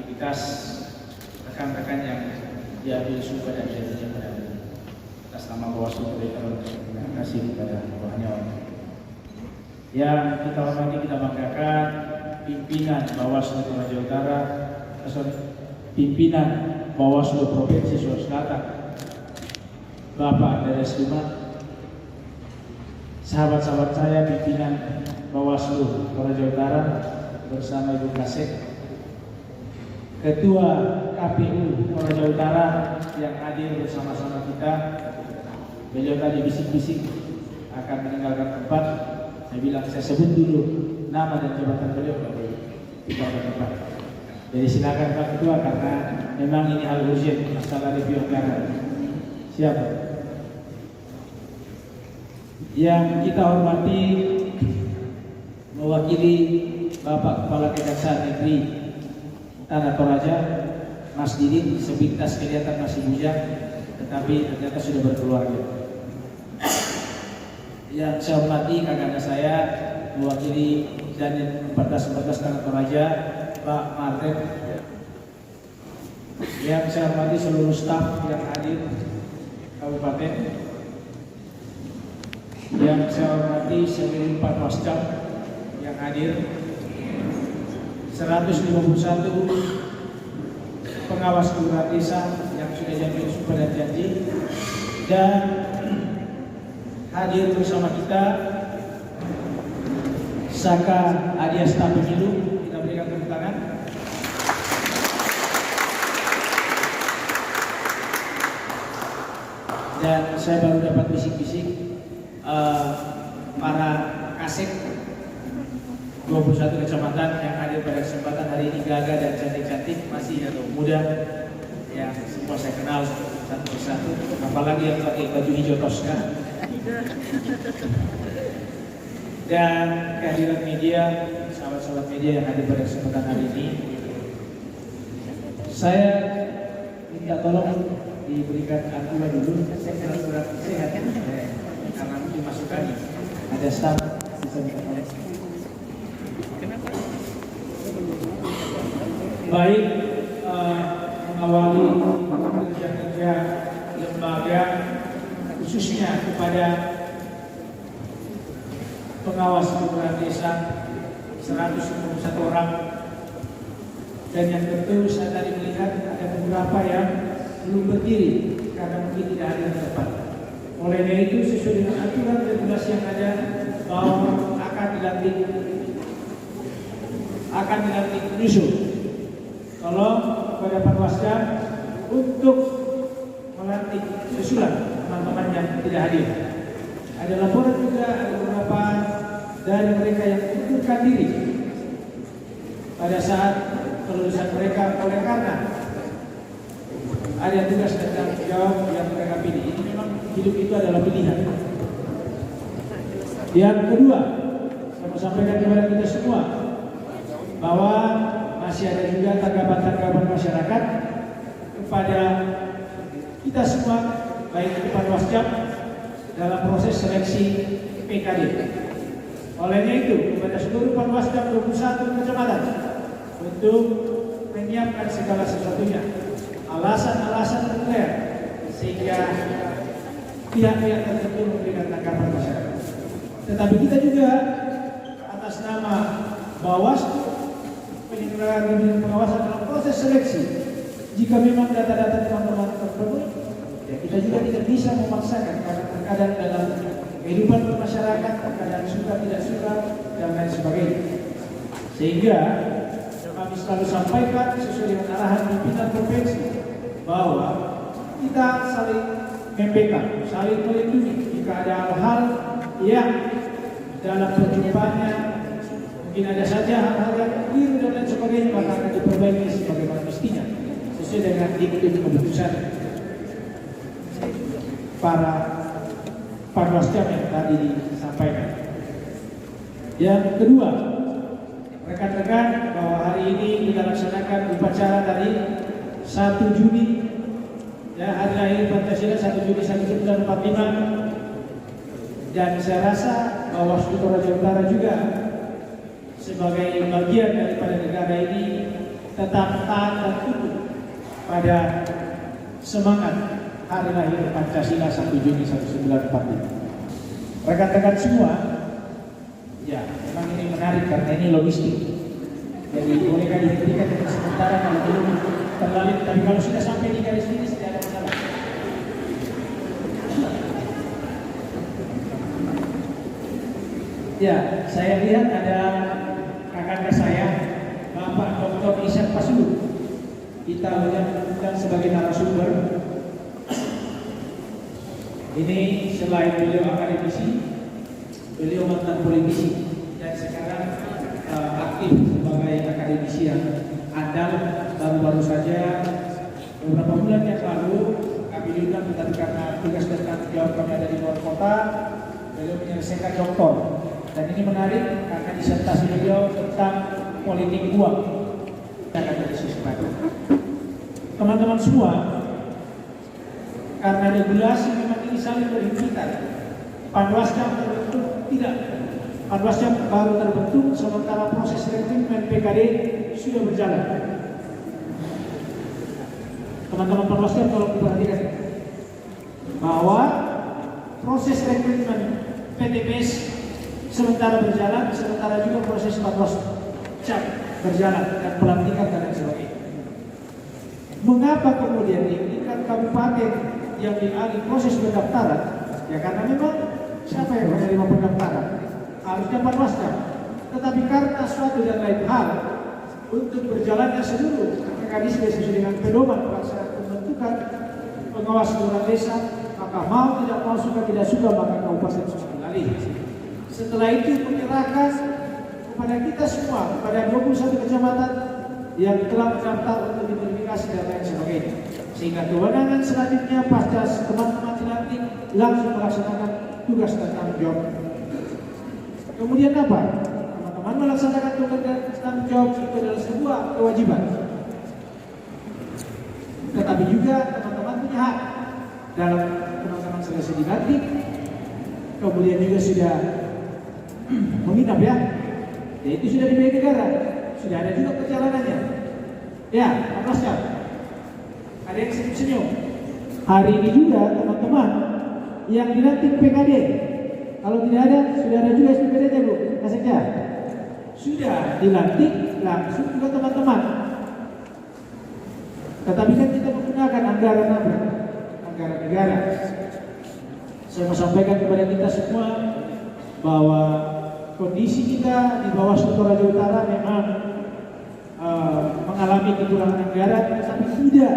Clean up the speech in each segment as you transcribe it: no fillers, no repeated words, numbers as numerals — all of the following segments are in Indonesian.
aktivitas rekan-rekan yang diambil sumpah dan janjinya pada hari ini. Atas nama Bawaslu terima kasih kepada Tuhan yang kita hormati, kita banggakan pimpinan Bawaslu Toraja Utara, pimpinan Bawaslu Provinsi Sulawesi Selatan, Bapak Andes Lima, sahabat-sahabat saya pimpinan Bawaslu Toraja Utara bersama Ibu Kasek, Ketua KPU Toraja Utara yang hadir bersama-sama kita. Beliau tadi bisik-bisik akan meninggalkan tempat. Saya bilang saya sebut dulu nama dan jabatan beliau dari tempat. Jadi silakan Pak Ketua, karena memang ini hal urgent, masalah review anggaran. Siapa? Yang kita hormati mewakili Bapak Kepala Kejaksaan Negeri Tanah Toraja, Mas Didin, sepintas kelihatan masih bujang, tetapi ternyata sudah berkeluarga. Yang saya hormati kakak saya mewakili Dandim 1414 Tanah Toraja, Pak Martin. Yang saya hormati seluruh staf yang hadir Kabupaten. Yang saya hormati seluruh Panwascam yang hadir, 151 pengawas kelurahan desa yang sudah diambil sumpah dan janji, dan hadir bersama kita Saka Adiasta Pemilu. Kita berikan tepuk tangan. Dan saya baru dapat bisik-bisik para kasek 21 kecamatan yang hadir pada kesempatan hari ini, gagah dan cantik-cantik, masih muda, ya semua saya kenal satu persatu, apalagi yang pakai baju hijau Tosca. Dan kehadiran media, sahabat-sahabat media yang hadir pada kesempatan hari ini, saya minta tolong diberikan aturan dulu. Saya kira surat sehat karena dimasukkan ada staf bisa minta tolong. Baik, mengawali kerja-kerja lembaga khususnya kepada pengawas kelurahan desa 191 orang, dan yang tentu saya tadi melihat ada beberapa yang belum berdiri karena mungkin tidak ada yang tepat. Olehnya itu sesuai dengan aturan regulasi yang ada bahwa akan dilantik nyusul. Tolong kepada Panwascam untuk melantik susulan teman-teman yang tidak hadir. Ada laporan juga ada beberapa dari mereka yang mengundurkan diri pada saat kelulusan mereka, oleh karena ada tugas dan tanggung jawab yang mereka pilih. Ini memang hidup itu adalah pilihan. Yang kedua, saya mau sampaikan kepada kita semua bahwa masih ada juga tanggapan-tanggapan masyarakat kepada kita semua, baik di Panwascam dalam proses seleksi PKD. Olehnya itu kepada seluruh Panwascam 21 kecamatan untuk menyiapkan segala sesuatunya, alasan-alasan konkret, sehingga pihak-pihak tertentu memberikan tanggapan masyarakat. Tetapi kita juga atas nama Bawaslu penyelenggaraan pengawasan dalam proses seleksi, jika memang data-data teman-teman terpenuhi, ya kita juga tidak bisa memaksakan, karena terkadang dalam kehidupan bermasyarakat terkadang suka tidak suka dan lain sebagainya. Sehingga kami selalu sampaikan sesuai dengan arahan pimpinan provinsi bahwa kita saling membackup, saling melindungi jika ada hal-hal yang dalam perjumpaannya mungkin ada saja hal-hal yang keliru dan lain sebagainya, maka akan diperbaiki sebagaimana mestinya sesuai dengan diktum keputusan para Panwascam yang tadi disampaikan. Yang kedua, rekan-rekan, bahwa hari ini kita laksanakan upacara tadi 1 Juni, ya, hari lahir Pancasila 1 Juni 1945, dan saya rasa Bawaslu Toraja Utara juga sebagai bagian daripada negara ini tetap taat dan tunduk pada semangat hari lahir Pancasila 1 Juni 1945. Rekan-rekan semua, ya memang ini menarik karena ini logistik. Jadi bolehkah dihentikan dengan sementara kalau belum terlalu, tapi kalau sudah sampai di garis finish tidak ada masalah. Ya, saya lihat ada kakak saya, Bapak Dr. Ishak Pasulu. Kita undang sebagai narasumber. Ini selain beliau akademisi, beliau mantan politisi dan sekarang aktif sebagai akademisi yang andal. Baru-baru saja beberapa bulan yang lalu kami diundang, tetapi karena tugas dan tanggung jawab kami ada di luar kota, beliau menyelesaikan doktor. Dan ini menarik karena disertasi beliau tentang politik uang. Kita akan berdiskusi. Teman-teman semua, karena regulasi memang ini saling berhimpitan. Panwascam terbentuk tidak. Panwascam baru terbentuk sementara proses rekrutmen PKD sudah berjalan. Teman-teman Panwascam tolong diperhatikan bahwa proses rekrutmen PTPS sementara berjalan, sementara juga proses Panwascam berjalan dan pelantikan dan lain sebagainya. Mengapa kemudian di tingkat kabupaten yang dialih proses pendaftaran? Ya karena memang siapa yang menerima pendaftaran? Harusnya Panwascam. Tetapi karena suatu dan lain hal, untuk berjalannya seluruh mekanisme sesuai dengan pedoman pelaksanaan pembentukan pengawas lurah desa, maka mau tidak mau, suka tidak suka, maka kabupaten harus dialih. Setelah itu menyerahkan kepada kita semua, kepada 21 kecamatan yang telah mendaftar untuk diverifikasi dan lain sebagainya. Sehingga kewenangan selanjutnya pasca teman-teman dilantik langsung melaksanakan tugas dan tanggung jawab. Kemudian apa? Teman-teman melaksanakan tugas dan tanggung jawab itu adalah sebuah kewajiban. Tetapi juga teman-teman punya hak dalam teman-teman selesai dilantik, kemudian juga sudah menginap ya, itu sudah dibayar negara, sudah ada juga perjalanannya. Ya, Panwascam, ada yang senyum-senyum. Hari ini juga teman-teman yang dilantik PKD, kalau tidak ada, sudah ada juga SPPD-nya Bu, Kasekja. Sudah dilantik langsung juga teman-teman. Tetapi kan kita menggunakan anggaran apa? Anggaran negara. Saya mau sampaikan kepada kita semua bahwa kondisi kita di bawah Toraja Utara memang mengalami kekurangan anggaran, tetapi tidak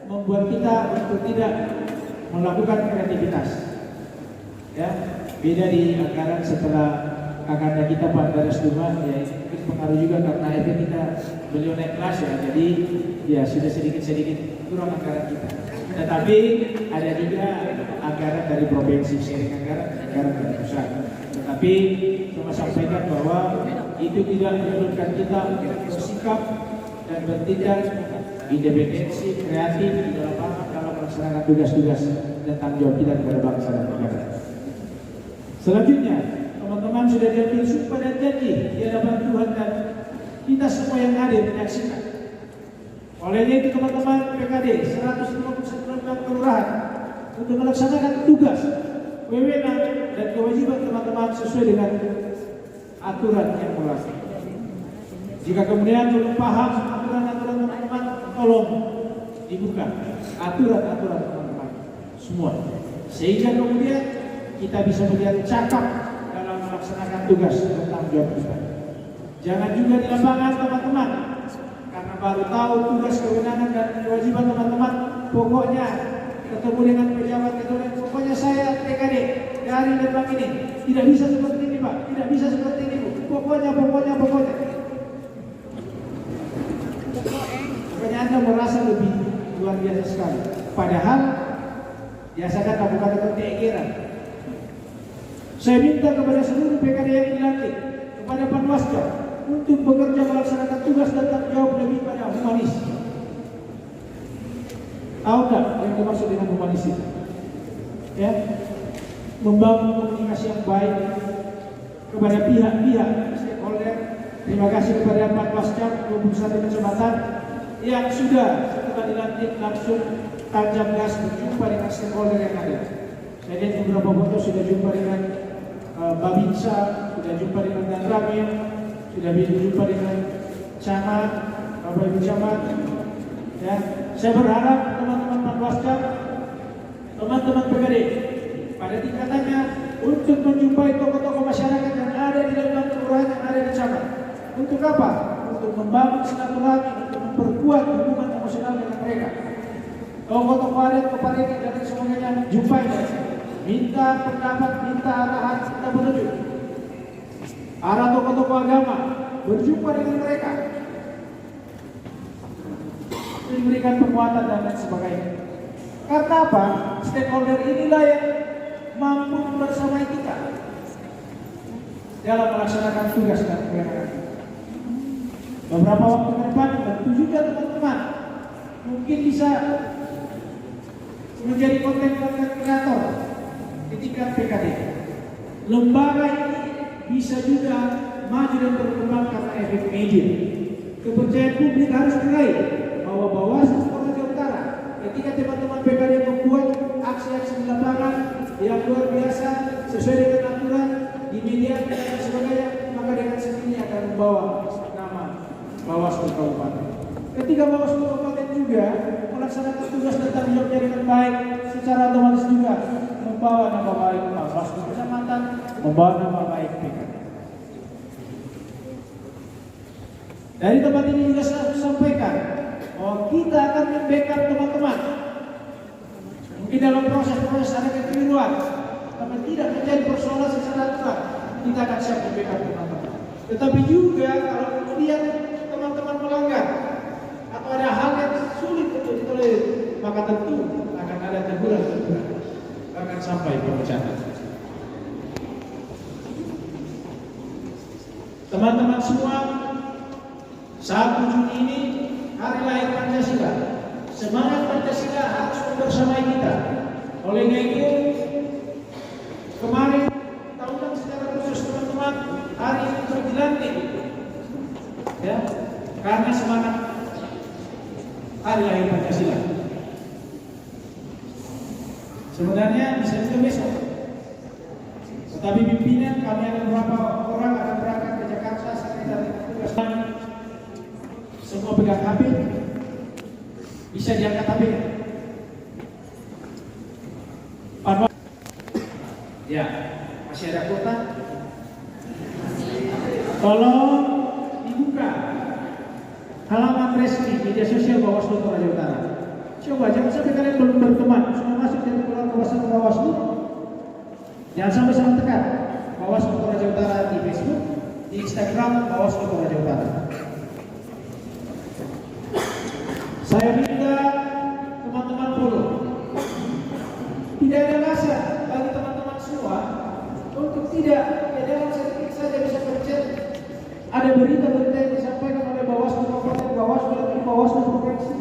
membuat kita untuk tidak melakukan kreativitas. Ya, beda di anggaran setelah kakaknya kita Pak Daras Duma, ya itu pengaruh juga karena efek kita beliau naik kelas ya, jadi ya sudah sedikit-sedikit kurang anggaran kita. Tetapi ada juga anggaran dari provinsi, sharing anggaran dari pusat. Tetapi cuma sampaikan bahwa itu tidak menyebabkan kita bersikap dan bertindak independensi, kreatif di dalam melaksanakan tugas-tugas dan tanggung jawab kita kepada bangsa dan negara. Selanjutnya, teman-teman sudah diambil sumpah dan janji di hadapan Tuhan dan kita semua yang hadir menyaksikan. Olehnya itu teman-teman PKD 159 kelurahan untuk melaksanakan tugas, wewenang dan kewajiban teman-teman sesuai dengan aturan yang berlaku. Jika kemudian belum paham aturan-aturan teman-teman, tolong dibuka aturan-aturan teman-teman semua, sehingga kemudian kita bisa melihat cakap dalam melaksanakan tugas dan tanggung jawab kita. Jangan juga di lapangan teman-teman, karena baru tahu tugas, kewenangan dan kewajiban teman-teman. Pokoknya ketemu dengan pejabat, pokoknya saya TKD dari Lembang ini tidak bisa seperti ini Pak, tidak bisa seperti ini Bu. Pokoknya. Pokoknya Anda merasa lebih luar biasa sekali. Padahal biasakan kabupaten keegeran. Saya minta kepada seluruh PKD yang dilantik, kepada Panwascam, untuk bekerja melaksanakan tugas dan tanggung jawab lebih pada humanis. Tahu nggak yang dimaksud dengan humanis itu? Ya, membangun komunikasi yang baik kepada pihak-pihak stakeholder Terima kasih kepada Pak Wascam 21 kecamatan yang sudah setelah dilantik langsung tancap gas berjumpa dengan stakeholder yang ada. Saya lihat beberapa foto sudah jumpa dengan Babinsa, sudah jumpa dengan Dan Ramil, sudah berjumpa dengan Camat, Bapak Ibu Camat. Ya, saya berharap teman-teman Pak Wascam, teman-teman PKD pada tingkatannya untuk menjumpai tokoh-tokoh masyarakat yang ada di dalam kelurahan yang ada di camat. Untuk apa? Untuk membangun silaturahmi, untuk memperkuat hubungan emosional dengan mereka. Tokoh-tokoh adat, keparekan dan sebagainya jumpai mereka. Minta pendapat, minta arahan, minta petunjuk. Arah tokoh-tokoh agama berjumpa dengan mereka. Diberikan penguatan dan lain sebagainya. Karena apa? Stakeholder inilah yang mampu membersamai kita dalam melaksanakan tugas dan kewenangan. Beberapa waktu ke depan tentu juga teman-teman mungkin bisa menjadi konten-konten kreator di tingkat PKD. Lembaga ini bisa juga maju dan berkembang karena efek media. Kepercayaan publik harus diraih bahwa Bawaslu Kota Jawa Utara ketika teman-teman PKD membuat aksi-aksi di lapangan yang luar biasa sesuai dengan aturan di media dan sebagainya, maka dengan sendirinya akan membawa nama Bawaslu Kabupaten. Ketika Bawaslu Kabupaten juga melaksanakan tugas dan tanggung jawabnya dengan baik, secara otomatis juga membawa nama baik Bawaslu Kecamatan, membawa nama baik PKD. Dari tempat ini juga saya sampaikan bahwa kita akan membackup teman-teman. Mungkin dalam proses-proses ada kekeliruan, tapi tidak menjadi persoalan secara aturan, kita akan siap membackup teman-teman. Tetapi juga kalau kemudian teman-teman melanggar atau ada hal yang sulit untuk ditolerir, maka tentu akan ada teguran, akan sampai pemecatan. Teman-teman semua, 1 Juni ini hari lahir Pancasila. Semangat Pancasila harus membersamai kita. Olehnya itu, kemarin kita undang secara khusus teman-teman hari ini untuk dilantik, ya, karena semangat hari lahir Pancasila. Sebenarnya bisa juga besok, tetapi pimpinan kami ada beberapa orang akan berangkat ke Jakarta sekitar tugas. Semua pegang HP, bisa diangkat HP-nya. Ya, masih ada kuota. Tolong dibuka halaman resmi media sosial Bawaslu Kota Jawa Utara. Coba jangan sampai kalian belum berteman, sudah masuk dari keluar kawasan Bawaslu. Jangan sampai salah tekan Bawaslu Kota Jawa Utara di Facebook, di Instagram Bawaslu Kota Jawa Utara. Saya minta teman-teman follow. Tidak ada alasan bagi teman-teman semua untuk tidak dalam sedetik saja bisa pencet ada berita-berita yang disampaikan oleh Bawaslu Kabupaten, Bawaslu dan Bawaslu Provinsi,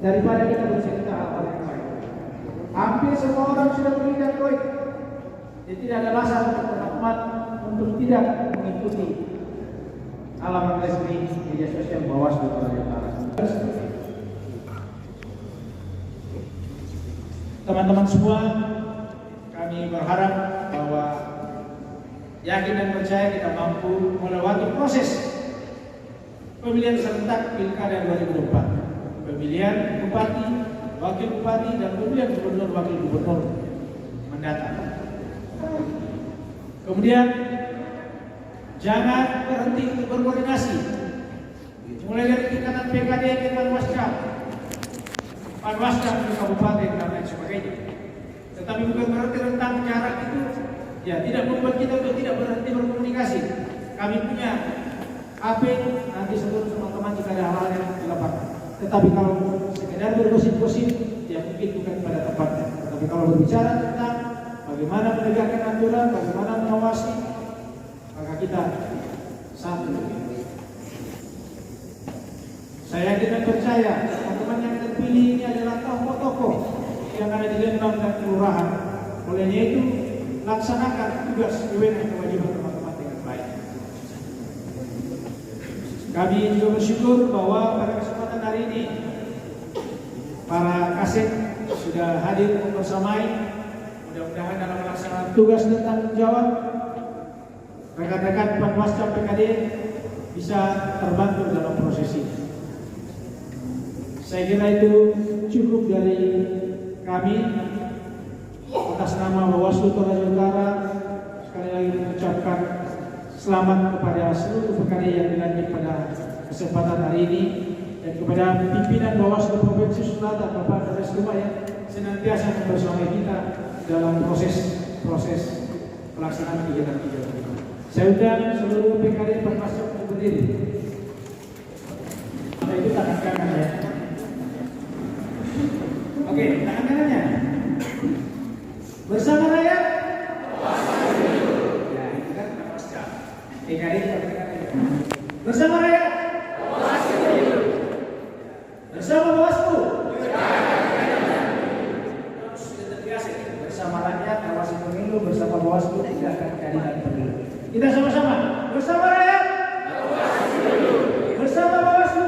daripada kita bercerita hal-hal yang lain. Hampir semua orang sudah memberikan koin. Jadi tidak ada alasan untuk teman-teman untuk tidak mengikuti halaman resmi media sosial Bawaslu Kota Jawa Utara. Teman-teman semua, kami berharap bahwa yakin dan percaya kita mampu melewati proses pemilihan serentak Pilkada 2024, pemilihan bupati, wakil bupati, dan pemilihan gubernur wakil gubernur mendatang. Kemudian jangan berhenti untuk berkoordinasi, mulai dari tingkatan PKD ke Panwascam ke kabupaten dan lain sebagainya. Tetapi bukan berarti rentang jarak itu ya tidak membuat kita untuk tidak berhenti berkomunikasi. Kami punya HP, nanti seluruh teman-teman jika ada hal-hal yang dilaporkan. Tetapi kalau sekedar bergosip-gosip, ya mungkin bukan pada tempatnya. Tetapi kalau berbicara tentang bagaimana menegakkan aturan, bagaimana mengawasi, maka kita satu. Saya yakin dan percaya teman-teman yang terpilih ini adalah tokoh-tokoh yang ada di Lembang dan kelurahan. Olehnya itu, laksanakan tugas kewenangan kewajiban teman-teman dengan baik. Kami juga bersyukur bahwa pada kesempatan hari ini para kasih sudah hadir membersamai. Mudah-mudahan dalam melaksanakan tugas dan tanggung jawab rekan-rekan Panwascam PKD bisa terbantu dalam proses ini. Saya kira itu cukup dari kami. Atas nama Bawaslu Toraja Utara, sekali lagi mengucapkan selamat kepada seluruh PKD yang dilantik pada kesempatan hari ini, dan kepada pimpinan Bawaslu Provinsi Selatan Bapak Dares Rumah yang senantiasa membersamai kita dalam proses pelaksanaan kegiatan-kegiatan. Saya undang seluruh PKD Panwascam untuk berdiri. Itu tangan kanan ya. Oke, tangan kanannya. Bersama rakyat. Ya, itu kan Panwascam. PKD bersama rakyat. Bersama Bawaslu. Sudah terbiasa bersama rakyat awasi pemilu, bersama Bawaslu tegakkan keadilan pemilu. Kita sama-sama bersama rakyat. Bersama Bawaslu.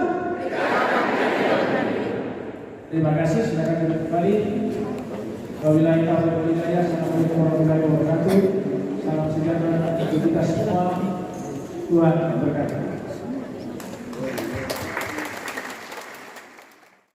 Terima kasih, silakan duduk kembali. Wabillahi taufiq wal hidayah. Assalamualaikum warahmatullahi wabarakatuh. Salam sejahtera untuk kita semua. Tuhan memberkati.